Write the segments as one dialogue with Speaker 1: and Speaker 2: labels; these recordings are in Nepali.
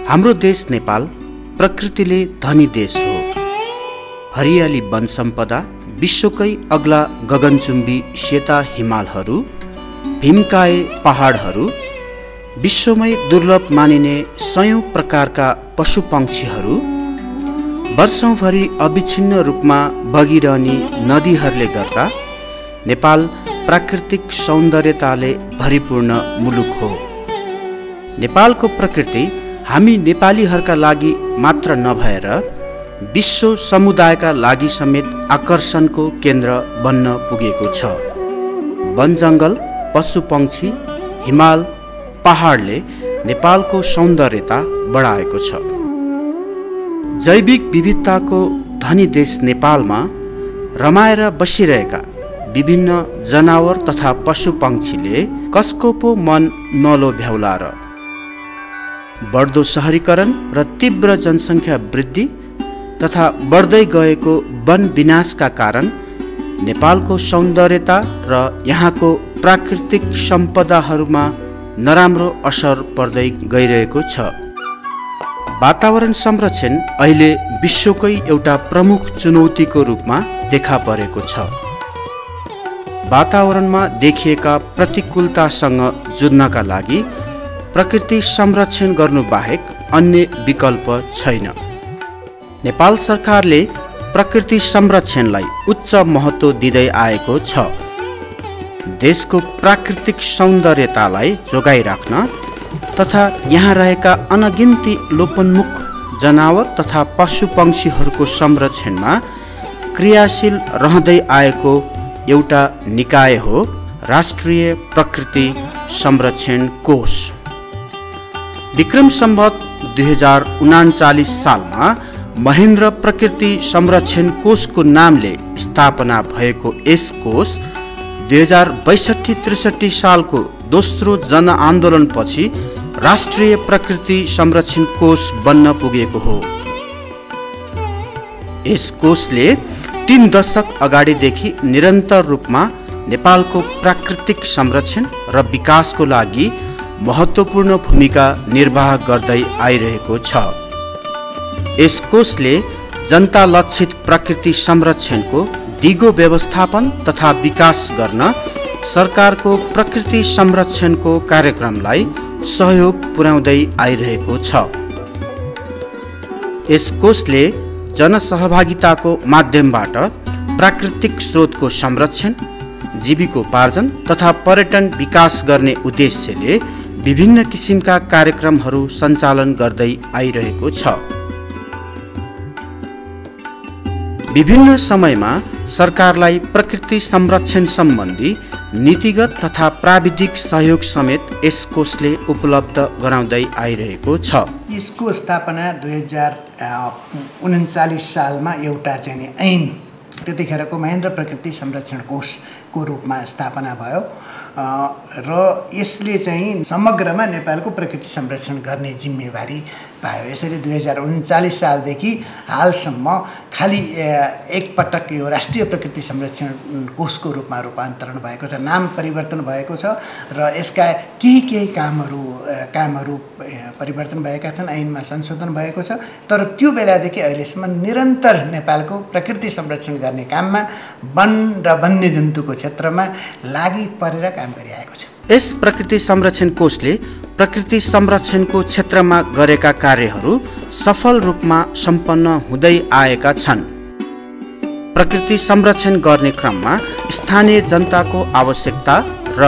Speaker 1: हाम्रो देश नेपाल प्रकृतिले धनी देश हो। हरियाली वन सम्पदा, विश्वकै अग्ला गगनचुम्बी सेता हिमालहरू, भीमकाय पहाडहरू, विश्वमै दुर्लभ मानिने सयौं प्रकारका पशुपक्षीहरू, वर्षौंभरि अविच्छिन्न रूपमा बगिरहने नदीहरूले गर्दा नेपाल प्राकृतिक सौन्दर्यताले भरिपूर्ण मुलुक हो। नेपालको प्रकृति हामी नेपालीहरूका लागि मात्र नभएर विश्व समुदायका लागि समेत आकर्षणको केन्द्र बन्न पुगेको छ। वन जङ्गल, पशुपक्षी, हिमाल, पहाडले नेपालको सौन्दर्यता बढाएको छ। जैविक विविधताको धनी देश नेपालमा रमाएर बसिरहेका विभिन्न जनावर तथा पशुपक्षीले कसको पो मन नलोभ्याउला र। बढ्दो शहरीकरण र तीव्र जनसङ्ख्या वृद्धि तथा बढ्दै गएको वन विनाशका कारण नेपालको सौन्दर्यता र यहाँको प्राकृतिक सम्पदाहरूमा नराम्रो असर पर्दै गइरहेको छ। वातावरण संरक्षण अहिले विश्वकै एउटा प्रमुख चुनौतीको रूपमा देखा परेको छ। वातावरणमा देखिएका प्रतिकूलतासँग जुझ्नका लागि प्रकृति संरक्षण गर्नु बाहेक अन्य विकल्प छैन। नेपाल सरकारले प्रकृति संरक्षणलाई उच्च महत्त्व दिँदै आएको छ। देशको प्राकृतिक सौन्दर्यतालाई जोगाइराख्न तथा यहाँ रहेका अनगिन्ती लोपोन्मुख जनावर तथा पशुपक्षीहरूको संरक्षणमा क्रियाशील रहँदै आएको एउटा निकाय हो राष्ट्रिय प्रकृति संरक्षण कोष। विक्रम सम्वत 2039 सालमा महेन्द्र प्रकृति संरक्षण कोषको नामले स्थापना भएको यस कोष 2062-63 सालको दोस्रो जनआन्दोलनपछि राष्ट्रिय प्रकृति संरक्षण कोष बन्न पुगेको हो। यस कोषले 3 दशक अगाडिदेखि निरन्तर रूपमा नेपालको प्राकृतिक संरक्षण र विकासको लागि महत्त्वपूर्ण भूमिका निर्वाह गर्दै आइरहेको छ। यस कोषले जनता लक्षित प्रकृति संरक्षणको दिगो व्यवस्थापन तथा विकास गर्न सरकारको प्रकृति संरक्षणको कार्यक्रमलाई सहयोग पुर्याउँदै आइरहेको छ। यस कोषले जनसहभागिताको माध्यमबाट प्राकृतिक स्रोतको संरक्षण, जीविकोपार्जन तथा पर्यटन विकास गर्ने उद्देश्यले विभिन्न किसिमका कार्यक्रमहरू सञ्चालन गर्दै आइरहेको छ। विभिन्न समयमा सरकारलाई प्रकृति संरक्षण सम्बन्धी नीतिगत तथा प्राविधिक सहयोग समेत यस कोषले उपलब्ध गराउँदै आइरहेको छ।
Speaker 2: यसको स्थापना 2039 सालमा एउटा चाहिँ ऐन, त्यतिखेरको महेन्द्र प्रकृति संरक्षण कोषको रूपमा स्थापना भयो र यसले चाहिँ समग्रमा नेपालको प्रकृति संरक्षण गर्ने जिम्मेवारी पायो। यसरी 2039 सालदेखि हालसम्म खालि एकपटक यो राष्ट्रिय प्रकृति संरक्षण कोषको रूपमा रूपान्तरण भएको छ, नाम परिवर्तन भएको छ र यसका केही कामहरू परिवर्तन भएका छन्, ऐनमा संशोधन भएको छ। तर त्यो बेलादेखि अहिलेसम्म निरन्तर नेपालको प्रकृति संरक्षण गर्ने काममा वन र वन्यजन्तुको क्षेत्रमा लागि परेर काम गरिरहेको छ।
Speaker 1: यस प्रकृति संरक्षण कोषले प्रकृति संरक्षणको क्षेत्रमा गरेका कार्यहरू सफल रूपमा सम्पन्न हुँदै आएका छन्। प्रकृति संरक्षण गर्ने क्रममा स्थानीय जनताको आवश्यकता र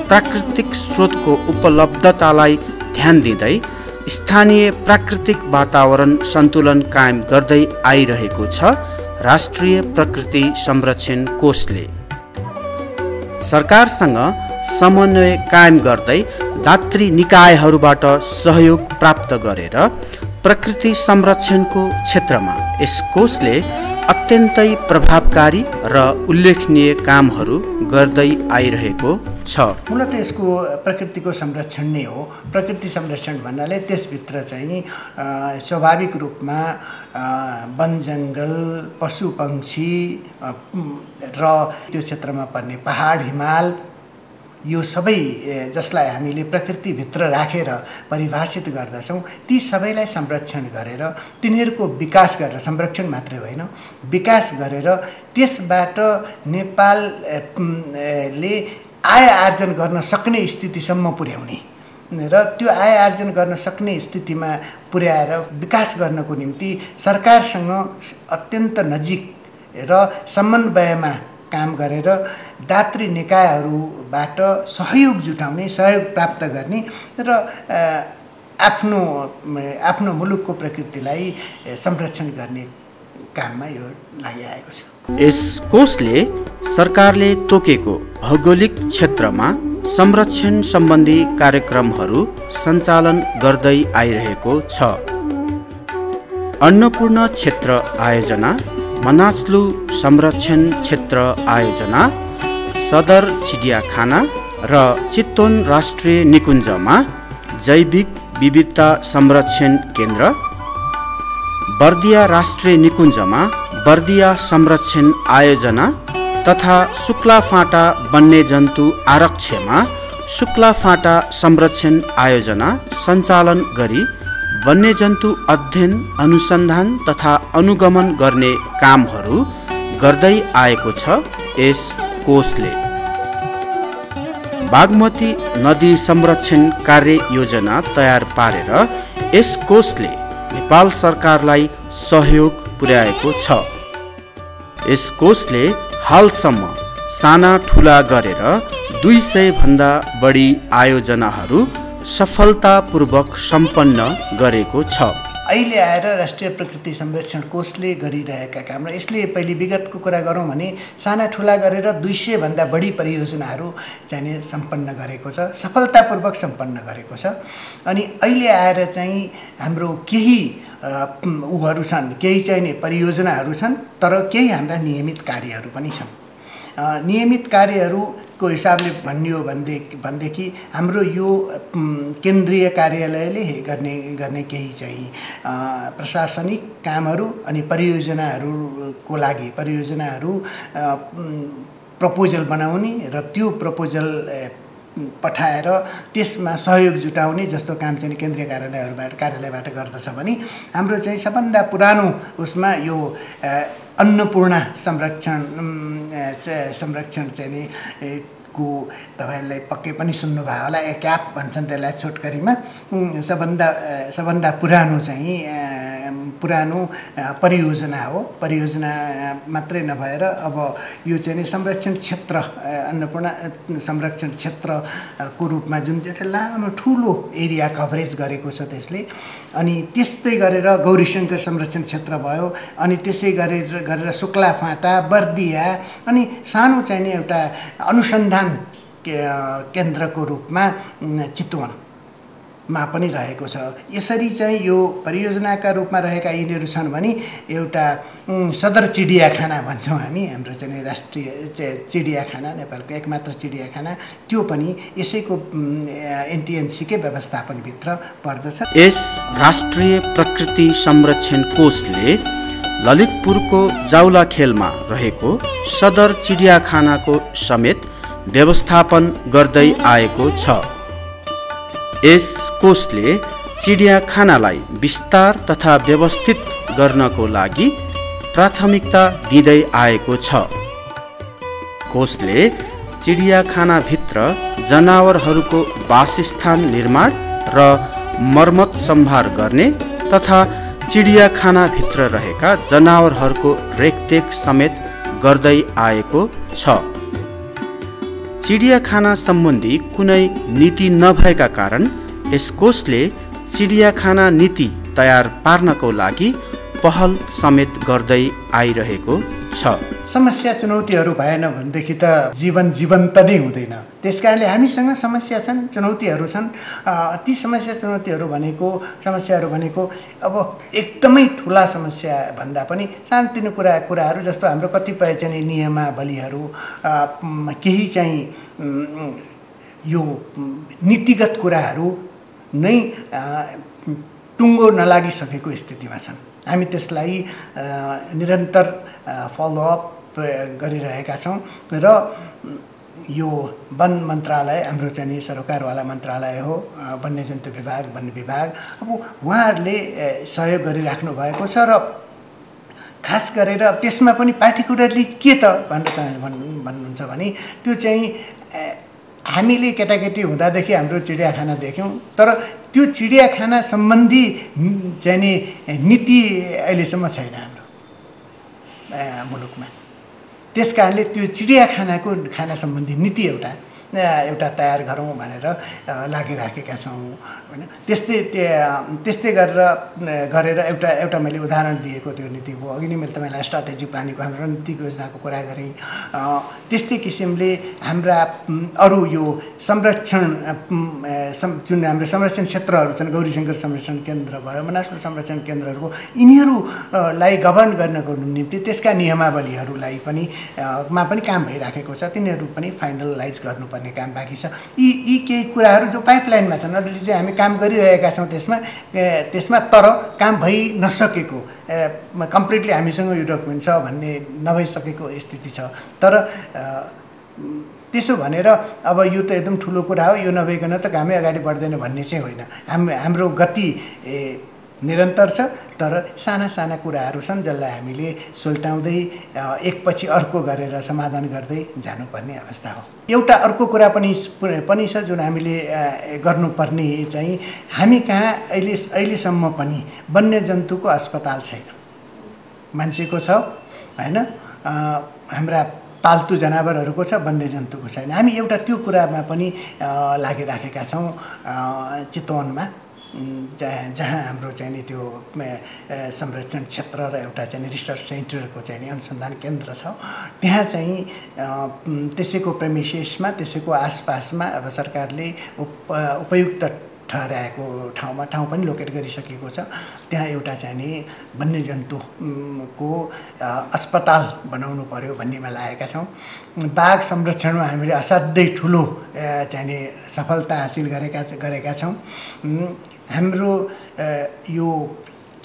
Speaker 1: प्राकृतिक स्रोतको उपलब्धतालाई ध्यान दिँदै स्थानीय प्राकृतिक वातावरण सन्तुलन कायम गर्दै आइरहेको छ राष्ट्रिय प्रकृति संरक्षण कोषले। सरकारसँग समन्वय कायम गर्दै दात्री निकायहरूबाट सहयोग प्राप्त गरेर प्रकृति संरक्षणको क्षेत्रमा यस कोषले अत्यन्तै प्रभावकारी र उल्लेखनीय कामहरू गर्दै आइरहेको छ।
Speaker 2: मूलतः यसको प्रकृतिको संरक्षण नै हो। प्रकृति संरक्षण भन्नाले त्यसभित्र चाहिँ स्वाभाविक रूपमा वन जङ्गल, पशुपक्षी र त्यो क्षेत्रमा पर्ने पहाड, हिमाल यो सबै जसलाई हामीले प्रकृतिभित्र राखेर परिभाषित गर्दछौँ ती सबैलाई संरक्षण गरेर तिनीहरूको विकास गरेर संरक्षण मात्रै होइन विकास गरेर त्यसबाट नेपालले आय आर्जन गर्न सक्ने स्थितिसम्म पुर्याउने र त्यो आय आर्जन गर्न सक्ने स्थितिमा पुर्याएर विकास गर्नको निम्ति सरकारसँग अत्यन्त नजिक र समन्वयमा काम गरेर दात्री निकायहरूबाट सहयोग जुटाउने सहयोग प्राप्त गर्ने र आफ्नो मुलुकको प्रकृतिलाई संरक्षण गर्ने काममा यो लागिआएको छ।
Speaker 1: यस कोषले सरकारले तोकेको भौगोलिक क्षेत्रमा संरक्षण सम्बन्धी कार्यक्रमहरू सञ्चालन गर्दै आइरहेको छ। अन्नपूर्ण क्षेत्र आयोजना, मनास्लु संरक्षण क्षेत्र आयोजना, सदर चिडियाखाना र चितवन राष्ट्रिय निकुञ्जमा जैविक विविधता संरक्षण केन्द्र, बर्दिया राष्ट्रिय निकुञ्जमा बर्दिया संरक्षण आयोजना तथा शुक्लाफाँटा वन्यजन्तु आरक्षमा शुक्लाफाँटा संरक्षण आयोजना सञ्चालन गरी वन्यजन्तु अध्ययन, अनुसन्धान तथा अनुगमन गर्ने कामहरू गर्दै आएको छ। यस कोषले बागमती नदी संरक्षण कार्य योजना तयार पारेर यस कोषले नेपाल सरकारलाई सहयोग पुर्याएको छ। यस कोषले हालसम्म साना ठुला गरेर 200 भन्दा बढी आयोजनाहरू सफलतापूर्वक सम्पन्न गरेको छ।
Speaker 2: अहिले आएर राष्ट्रिय प्रकृति संरक्षण कोषले गरिरहेका काम र यसले पहिले विगतको कुरा गरौँ भने साना ठुला गरेर 200 भन्दा बढी परियोजनाहरू चाहिँ सम्पन्न गरेको छ, सफलतापूर्वक सम्पन्न गरेको छ। अनि अहिले आएर चाहिँ हाम्रो केही उहरू छन्, केही चाहिँ परियोजनाहरू छन्, तर केही हाम्रा नियमित कार्यहरू पनि छन्। नियमित कार्यहरूको हिसाबले भनियो भनेदेखि हाम्रो यो केन्द्रीय कार्यालयले गर्ने केही चाहिँ प्रशासनिक कामहरू अनि परियोजनाहरूको लागि परियोजनाहरू प्रपोजल बनाउने र त्यो प्रपोजल पठाएर त्यसमा सहयोग जुटाउने जस्तो काम चाहिँ केन्द्रीय कार्यालयबाट गर्दछ भने हाम्रो चाहिँ सबभन्दा पुरानो उसमा यो अन्नपूर्ण संरक्षण चाहिँ को तपाईहरुले पक्कै पनि सुन्नुभयो होला, एक्याप भन्छन् त्यसलाई छोटकरीमा। सबभन्दा पुरानो चाहिँ परियोजना हो। परियोजना मात्रै नभएर अब यो चाहिँ संरक्षण क्षेत्र अन्नपूर्ण संरक्षण क्षेत्रको रूपमा जुन एउटा लामो ठुलो एरिया कभरेज गरेको छ त्यसले। अनि त्यस्तै गरेर गौरीशङ्कर संरक्षण क्षेत्र भयो, अनि त्यसै गरेर शुक्लाफाँटा, बर्दिया, अनि सानो चाहिँ एउटा अनुसन्धान केन्द्रको रूपमा चितवनमा पनि रहेको छ। यसरी चाहिँ यो परियोजनाका रूपमा रहेका यिनीहरू छन् भने एउटा सदर चिडियाखाना भन्छौँ हामी, हाम्रो चाहिँ राष्ट्रिय चिडियाखाना, नेपालको एकमात्र चिडियाखाना, त्यो पनि यसैको एनटिएनसीकै व्यवस्थापनभित्र पर्दछ।
Speaker 1: यस राष्ट्रिय प्रकृति संरक्षण कोषले ललितपुरको जाउलाखेलमा रहेको सदर चिडियाखानाको समेत व्यवस्थापन गर्दै आएको छ। यस कोषले चिडियाखानालाई विस्तार तथा व्यवस्थित गर्नको लागि प्राथमिकता दिँदै आएको छ। कोषले चिडियाखानाभित्र जनावरहरूको वासस्थान निर्माण र मर्मत सम्भार गर्ने तथा चिडियाखानाभित्र रहेका जनावरहरूको रेखदेख समेत गर्दै आएको छ। चिडियाखाना सम्बन्धी कुनै नीति नभएका कारण यस कोषले चिडियाखाना नीति तयार पार्नको लागि पहल समेत गर्दै आइरहेको छ।
Speaker 2: समस्या चुनौतीहरू भएन भनेदेखि त जीवन्त नै हुँदैन। त्यसकारणले हामीसँग समस्या छन्, चुनौतीहरू छन्। ती समस्याहरू भनेको अब एकदमै ठुला समस्या भन्दा पनि सानोतिनो कुराहरू जस्तो हाम्रो कतिपय चाहिँ नियमावलीहरू, केही चाहिँ यो नीतिगत कुराहरू नै टुङ्गो नलागिसकेको स्थितिमा छन्। हामी त्यसलाई निरन्तर फलोअप गरिरहेका छौँ र यो वन मन्त्रालय हाम्रो चाहिँ सरोकारवाला मन्त्रालय हो, वन्यजन्तु विभाग, वन विभाग, अब उहाँहरूले सहयोग गरिराख्नु भएको छ र खास गरेर त्यसमा पनि पार्टिकुलरली के त भनेर तपाईँले भन्नुहुन्छ भने त्यो चाहिँ हामीले केटाकेटी हुँदादेखि हाम्रो चिडियाखाना देख्यौँ, तर त्यो चिडियाखाना सम्बन्धी चाहिँ नि नीति अहिलेसम्म छैन हाम्रो मुलुकमा। त्यस कारणले त्यो चिडियाखानाको खाना सम्बन्धी नीति एउटा तयार गरौँ भनेर लागिराखेका छौँ होइन। त्यस्तै गरेर एउटा मैले उदाहरण दिएको त्यो नीतिको अघि नै मैले तपाईँलाई स्ट्राटेजिक प्लानिङको हाम्रो रणनीतिक योजनाको कुरा गरेँ। त्यस्तै किसिमले हाम्रा अरू यो संरक्षण जुन हाम्रो संरक्षण क्षेत्रहरू छन्, गौरीशङ्कर संरक्षण केन्द्र भयो, मनासुल संरक्षण केन्द्रहरूको यिनीहरूलाई गभर्न गर्नको निम्ति त्यसका नियमावलीहरूलाई पनि काम भइराखेको छ। तिनीहरू पनि फाइनलाइज गर्नुपर्ने काम बाँकी छ। यी केही कुराहरू जो पाइपलाइनमा छन्, अलरेडी चाहिँ हामी काम गरिरहेका छौँ त्यसमा तर काम भइ नसकेको, कम्प्लिटली हामीसँग यो डकुमेन्ट छ भन्ने नभइसकेको स्थिति छ। तर त्यसो भनेर अब यो त एकदम ठुलो कुरा हो, यो नभइकन त कामै अगाडि बढ्दैन भन्ने चाहिँ होइन। हाम्रो गति निरन्तर छ, तर साना साना कुराहरू छन् जसलाई हामीले सोल्टाउँदै एकपछि अर्को गरेर समाधान गर्दै जानुपर्ने अवस्था हो। एउटा अर्को कुरा पनि छ जुन हामीले गर्नुपर्ने चाहिँ, हामी कहाँ अहिलेसम्म पनि वन्यजन्तुको अस्पताल छैन। मान्छेको छ होइन, हाम्रा पाल्तु जनावरहरूको छ, वन्यजन्तुको छैन। हामी एउटा त्यो कुरामा पनि लागिराखेका छौँ चितवनमा, जहाँ हाम्रो चाहिँ त्यो संरक्षण क्षेत्र र एउटा चाहिँ रिसर्च सेन्टरको चाहिँ अनुसन्धान केन्द्र छ। त्यहाँ चाहिँ त्यसैको प्रेमिसेसमा, त्यसैको आसपासमा अब सरकारले उपयुक्त ठहराएको ठाउँ पनि लोकेट गरिसकेको छ। त्यहाँ एउटा चाहिँ वन्यजन्तुको अस्पताल बनाउनु पर्यो भन्नेमा लागेका छौँ। बाघ संरक्षणमा हामीले असाध्यै ठुलो चाहिँ सफलता हासिल गरेका छौँ। हाम्रो यो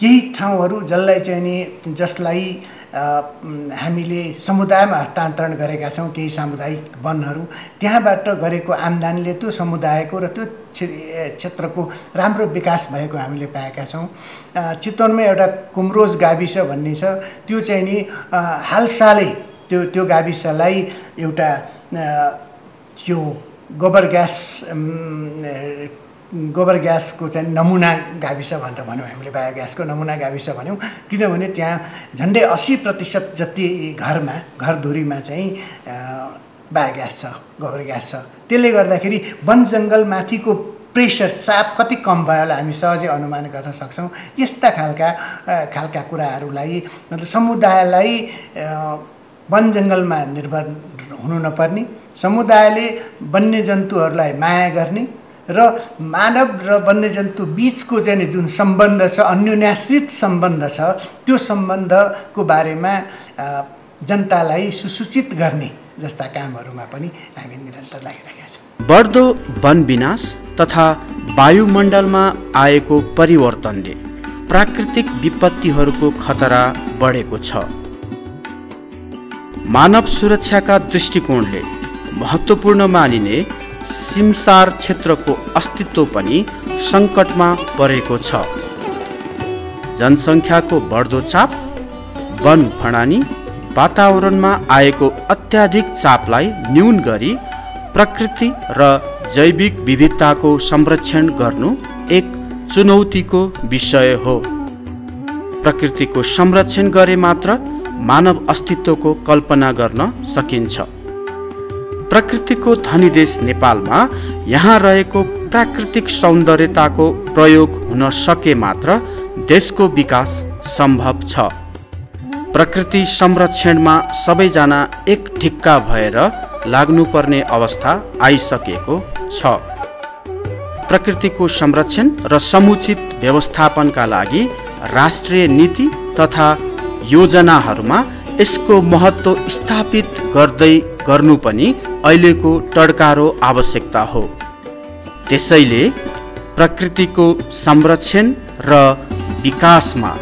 Speaker 2: केही ठाउँहरू जसलाई हामीले समुदायमा हस्तान्तरण गरेका छौँ, केही सामुदायिक वनहरू, त्यहाँबाट गरेको आम्दानीले त्यो समुदायको र त्यो क्षेत्रको राम्रो विकास भएको हामीले पाएका छौँ। चितवनमा एउटा कुमरोज गाविस भन्ने छ, त्यो चाहिँ नि हालसालै त्यो गाविसलाई एउटा यो गोबर ग्यासको चाहिँ नमुना गाविस भनेर भन्यौँ हामीले, बायोग्यासको नमुना गाविस भन्यौँ। किनभने त्यहाँ झन्डै 80% जति घरधुरीमा चाहिँ बायोग्यास छ, गोबर ग्यास छ। त्यसले गर्दाखेरि वन जङ्गलमाथिको प्रेसर, चाप कति कम भयो होला हामी सहजै अनुमान गर्न सक्छौँ। यस्ता खालका कुराहरूलाई, मतलब समुदायलाई वन जङ्गलमा निर्भर हुनु नपर्ने, समुदायले वन्यजन्तुहरूलाई माया गर्ने र मानव र वन्यजन्तु बीचको चाहिँ जुन सम्बन्ध छ, अन्योन्याश्रित सम्बन्ध छ, त्यो सम्बन्धको बारेमा जनतालाई सुसूचित गर्ने जस्ता कामहरूमा पनि हामी निरन्तर लागिरहेका छौँ।
Speaker 1: बढ्दो वन विनाश तथा वायुमण्डलमा आएको परिवर्तनले प्राकृतिक विपत्तिहरूको खतरा बढेको छ। मानव सुरक्षाका दृष्टिकोणले महत्त्वपूर्ण मानिने सिमसार क्षेत्रको अस्तित्व पनि सङ्कटमा परेको छ। जनसङ्ख्याको बढ्दो चाप, वन फडानी, वातावरणमा आएको अत्याधिक चापलाई न्यून गरी प्रकृति र जैविक विविधताको संरक्षण गर्नु एक चुनौतीको विषय हो। प्रकृतिको संरक्षण गरे मात्र मानव अस्तित्वको कल्पना गर्न सकिन्छ। प्रकृतिको धनी देश नेपालमा यहाँ रहेको प्राकृतिक सौन्दर्यताको प्रयोग हुन सके मात्र देशको विकास सम्भव छ। प्रकृति संरक्षणमा सबैजना एक ढिक्का भएर लाग्नुपर्ने अवस्था आइसकेको छ। प्रकृतिको संरक्षण र समुचित व्यवस्थापनका लागि राष्ट्रिय नीति तथा योजनाहरूमा यसको महत्त्व स्थापित गर्नु पनि अहिलेको टड्कारो आवश्यकता हो। त्यसैले प्रकृतिको संरक्षण र विकासमा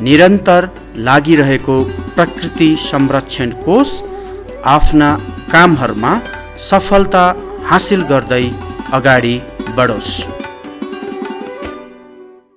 Speaker 1: निरन्तर लागिरहेको प्रकृति संरक्षण कोष आफ्ना कामहरूमा सफलता हासिल गर्दै अगाडि बढोस्।